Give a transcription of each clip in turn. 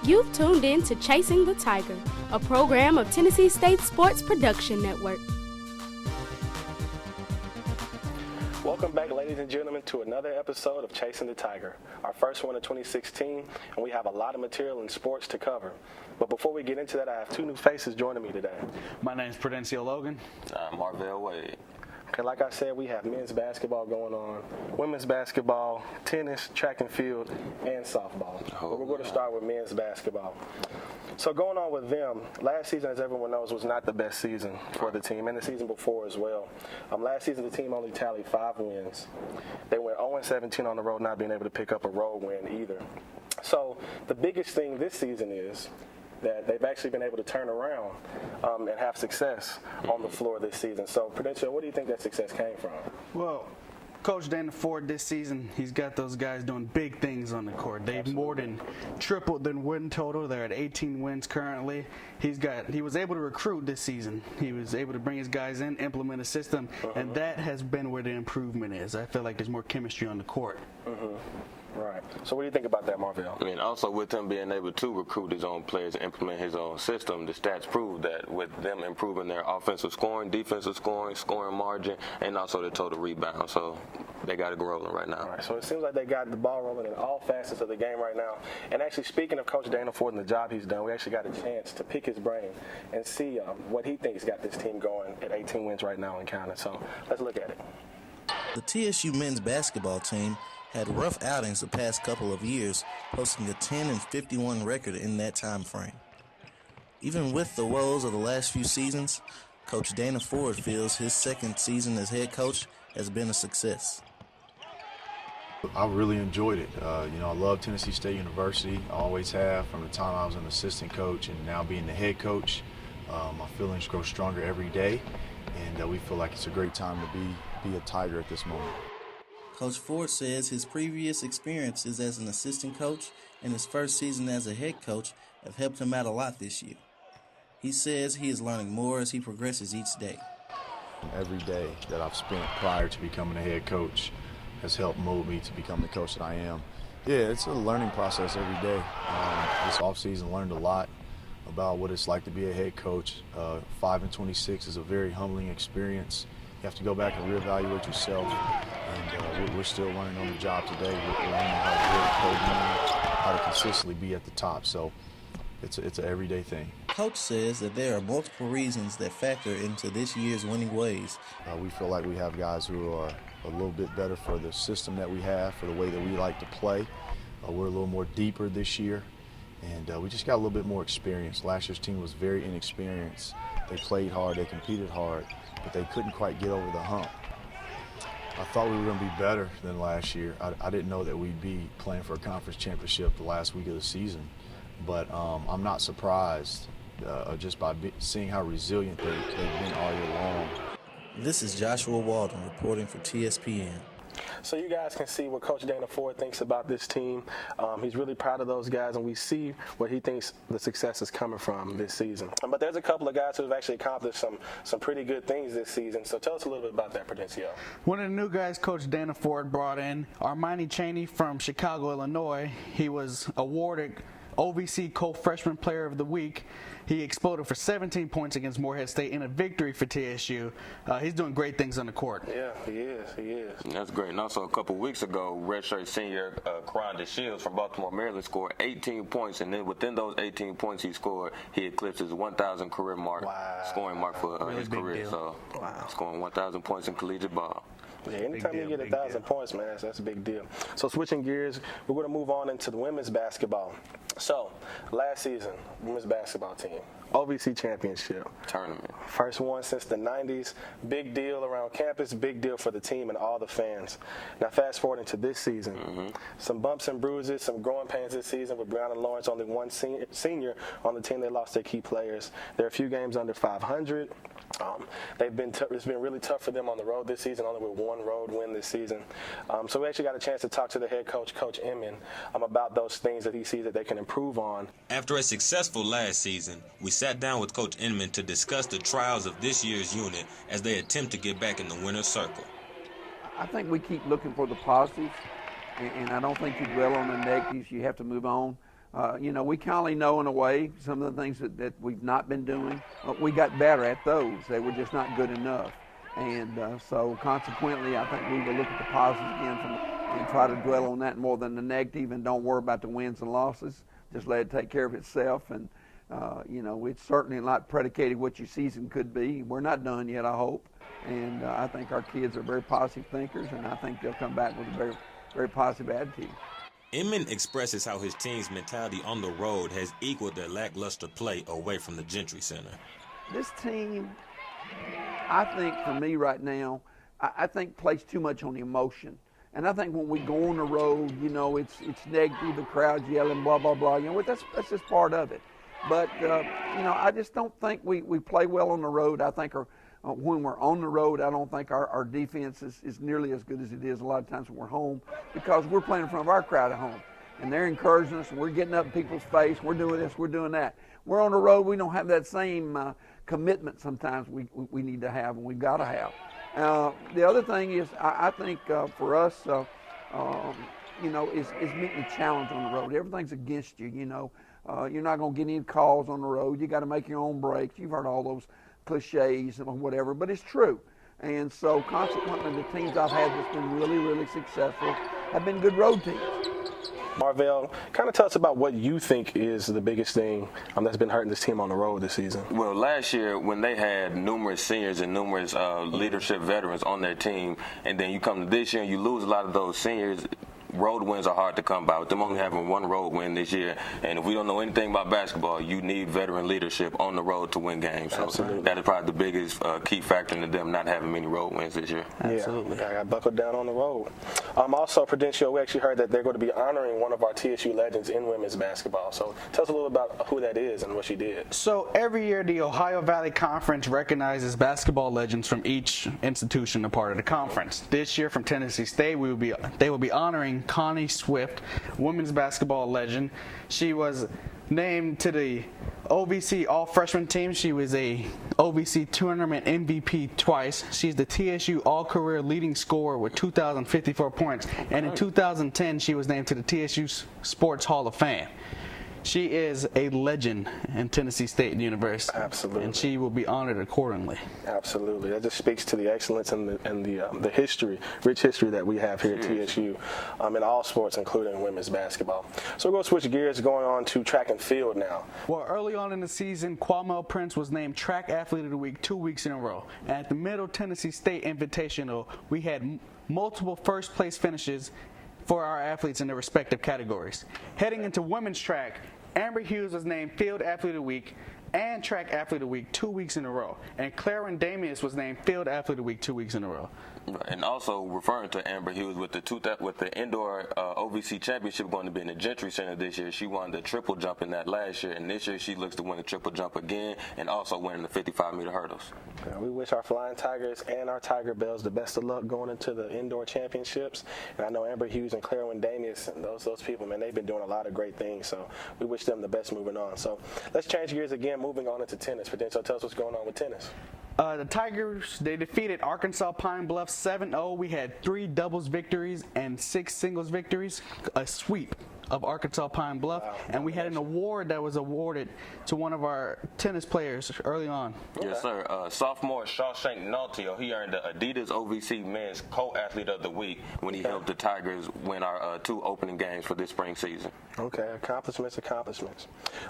You've tuned in to Chasing the Tiger, a program of Tennessee State Sports Production Network. Welcome back, ladies and gentlemen, to another episode of Chasing the Tiger, our first one of 2016, and we have a lot of material in sports to cover. But before we get into that, I have two new faces joining me today. My name is Prudencio Logan. I'm Marvell Wade. Okay, like I said, we have men's basketball going on, women's basketball, tennis, track and field, and softball. But we're going to start with men's basketball. So going on with them, last season, as everyone knows, was not the best season for the team, and the season before as well. Last season, the team only tallied 5 wins. They went 0-17 on the road, not being able to pick up a road win either. So the biggest thing this season is that they've actually been able to turn around and have success on the floor this season. So, Prudential, what do you think that success came from? Well, Coach Dana Ford this season, he's got those guys doing big things on the court. They've more than tripled their win total. They're at 18 wins currently. He was able to recruit this season. He was able to bring his guys in, implement a system, and that has been where the improvement is. I feel like there's more chemistry on the court. Right. So what do you think about that, Marvell? I mean, also with him being able to recruit his own players and implement his own system, the stats prove that with them improving their offensive scoring, defensive scoring, scoring margin, and also the total rebound. So they got it rolling right now. All right. So it seems like they got the ball rolling in all facets of the game right now. And actually, speaking of Coach Dana Ford and the job he's done, we actually got a chance to pick his brain and see what he thinks got this team going at 18 wins right now and counting. So let's look at it. The TSU men's basketball team had rough outings the past couple of years, posting a 10-51 record in that time frame. Even with the woes of the last few seasons, Coach Dana Ford feels his second season as head coach has been a success. I really enjoyed it. I love Tennessee State University. I always have from the time I was an assistant coach, and now being the head coach, my feelings grow stronger every day, and we feel like it's a great time to be a Tiger at this moment. Coach Ford says his previous experiences as an assistant coach and his first season as a head coach have helped him out a lot this year. He says he is learning more as he progresses each day. Every day that I've spent prior to becoming a head coach has helped mold me to become the coach that I am. Yeah, it's a learning process every day. This offseason learned a lot about what it's like to be a head coach. 5-26 is a very humbling experience. You have to go back and reevaluate yourself, and we're still learning on the job today. We're learning how to consistently be at the top. So it's an everyday thing. Coach says that there are multiple reasons that factor into this year's winning ways. We feel like we have guys who are a little bit better for the system that we have, for the way that we like to play. We're a little more deeper this year, and we just got a little bit more experience. Last year's team was very inexperienced. They played hard, they competed hard, but they couldn't quite get over the hump. I thought we were going to be better than last year. I didn't know that we'd be playing for a conference championship the last week of the season, but I'm not surprised just by seeing how resilient they've been all year long. This is Joshua Walden reporting for TSPN. So you guys can see what Coach Dana Ford thinks about this team. He's really proud of those guys, and we see where he thinks the success is coming from this season. But there's a couple of guys who have actually accomplished some pretty good things this season. So tell us a little bit about that, Prudencio. One of the new guys Coach Dana Ford brought in, Armani Chaney from Chicago, Illinois. He was awarded OVC Co-Freshman Player of the Week. He exploded for 17 points against Morehead State in a victory for TSU. He's doing great things on the court. Yeah, he is. That's great. And also a couple weeks ago, redshirt senior Karan DeShields from Baltimore, Maryland scored 18 points, and then within those 18 points he scored, he eclipsed his 1,000 career mark, scoring mark for really his career. Deal. So scoring 1,000 points in collegiate ball. Yeah, anytime you get 1,000 points, man, that's a big deal. So switching gears, we're going to move on into the women's basketball. So last season, women's basketball team, OVC championship tournament, first one since the 90s. Big deal around campus, big deal for the team and all the fans. Now fast forward into this season, some bumps and bruises, some growing pains this season with Brianna Lawrence, only one senior on the team. They lost their key players. There are a few games under 500. It's been really tough for them on the road this season, only with one road win this season. So we actually got a chance to talk to the head coach, Coach Inman, about those things that he sees that they can improve on. After a successful last season, we sat down with Coach Inman to discuss the trials of this year's unit as they attempt to get back in the winner's circle. I think we keep looking for the positives, and I don't think you dwell on the negatives. You have to move on. We kind of know in a way some of the things that we've not been doing. We got better at those. They were just not good enough. And so consequently, I think we will look at the positives again and try to dwell on that more than the negative, and don't worry about the wins and losses. Just let it take care of itself. And, it's certainly not predicated what your season could be. We're not done yet, I hope. And I think our kids are very positive thinkers, and I think they'll come back with a very, very positive attitude. Inman expresses how his team's mentality on the road has equaled their lackluster play away from the Gentry Center. This team, I think for me right now, I think plays too much on the emotion. And I think when we go on the road, it's negative, the crowd's yelling, blah, blah, blah. That's just part of it. But, I just don't think we play well on the road. I think when we're on the road, I don't think our defense is nearly as good as it is a lot of times when we're home, because we're playing in front of our crowd at home. And they're encouraging us, and we're getting up in people's face, we're doing this, we're doing that. We're on the road, we don't have that same commitment sometimes we need to have, and we've got to have. The other thing is, I think for us, is meeting the challenge on the road. Everything's against you, You're not going to get any calls on the road. You got to make your own breaks. You've heard all those cliches and whatever, but it's true. And so consequently, the teams I've had that's been really, really successful have been good road teams. Marvell, kind of tell us about what you think is the biggest thing that's been hurting this team on the road this season. Well, last year when they had numerous seniors and numerous leadership veterans on their team, and then you come to this year and you lose a lot of those seniors, road wins are hard to come by. With them only having one road win this year, and if we don't know anything about basketball, you need veteran leadership on the road to win games. So Absolutely. That is probably the biggest key factor in them not having many road wins this year. Absolutely. Yeah, I got buckled down on the road. Also, Prudential, we actually heard that they're going to be honoring one of our TSU legends in women's basketball. So tell us a little about who that is and what she did. So every year, the Ohio Valley Conference recognizes basketball legends from each institution a part of the conference. This year, from Tennessee State, they will be honoring Connie Swift, women's basketball legend. She was named to the OVC All-Freshman team. She was a OVC Tournament MVP twice. She's the TSU All-Career leading scorer with 2,054 points. And in 2010, she was named to the TSU Sports Hall of Fame. She is a legend in Tennessee State University. Absolutely. And she will be honored accordingly. Absolutely. That just speaks to the excellence and the history, rich history that we have here at TSU in all sports, including women's basketball. So we're going to switch gears, going on to track and field now. Well, early on in the season, Kwame Prince was named Track Athlete of the Week 2 weeks in a row. And at the Middle Tennessee State Invitational, we had multiple first-place finishes for our athletes in their respective categories. Heading into women's track, Amber Hughes was named Field Athlete of the Week and Track Athlete of the Week 2 weeks in a row. And Clarence Damius was named Field Athlete of the Week 2 weeks in a row. And also referring to Amber Hughes with the indoor OVC championship going to be in the Gentry Center this year. She won the triple jump in that last year, and this year she looks to win the triple jump again, and also winning the 55-meter hurdles. Yeah, we wish our Flying Tigers and our Tiger Bells the best of luck going into the indoor championships. And I know Amber Hughes and Clarence Damius and those people, man, they've been doing a lot of great things. So we wish them the best moving on. So let's change gears again, moving on into tennis. Prudential, tell us what's going on with tennis. The Tigers, they defeated Arkansas Pine Bluff 7-0. We had 3 doubles victories and 6 singles victories, a sweep of Arkansas Pine Bluff. Wow. And we had an award that was awarded to one of our tennis players early on. Yes, sir. Sophomore Shawshank Naltio, he earned the Adidas OVC Men's Co-Athlete of the Week when he helped the Tigers win our 2 opening games for this spring season. Okay, accomplishments.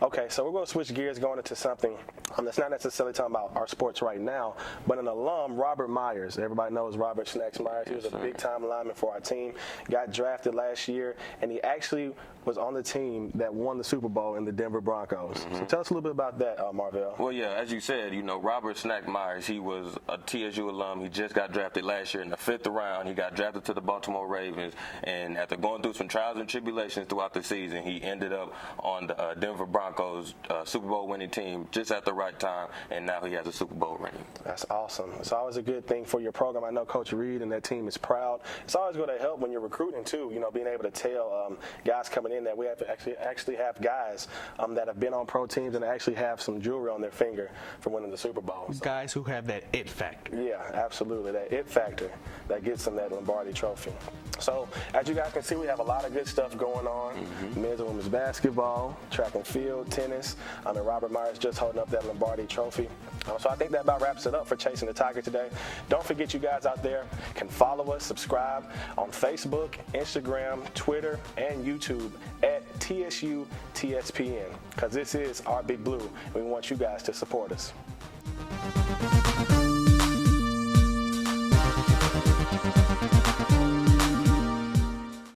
Okay, so we're going to switch gears, going into something that's not necessarily talking about our sports right now, but an alum, Robert Myers. Everybody knows Robert Snacks Myers. He was a big-time lineman for our team, got drafted last year, and he actually was on the team that won the Super Bowl in the Denver Broncos. So tell us a little bit about that, Marvell. Well, yeah, as you said, Robert Snack Myers, he was a TSU alum. He just got drafted last year in the 5th round. He got drafted to the Baltimore Ravens, and after going through some trials and tribulations throughout the season, he ended up on the Denver Broncos Super Bowl winning team just at the right time, and now he has a Super Bowl ring. That's awesome. It's always a good thing for your program. I know Coach Reed and that team is proud. It's always going to help when you're recruiting, too, being able to tell guys coming in that we have to actually have guys that have been on pro teams and actually have some jewelry on their finger for winning the Super Bowl. So, guys who have that it factor. Yeah, absolutely. That it factor that gets them that Lombardi trophy. So as you guys can see, we have a lot of good stuff going on. men's and women's basketball, track and field, tennis. And Robert Myers just holding up that Lombardi trophy. So I think that about wraps it up for Chasing the Tiger today. Don't forget, you guys out there can follow us, subscribe on Facebook, Instagram, Twitter, and YouTube at TSU-TSPN, because this is our Big Blue. We want you guys to support us.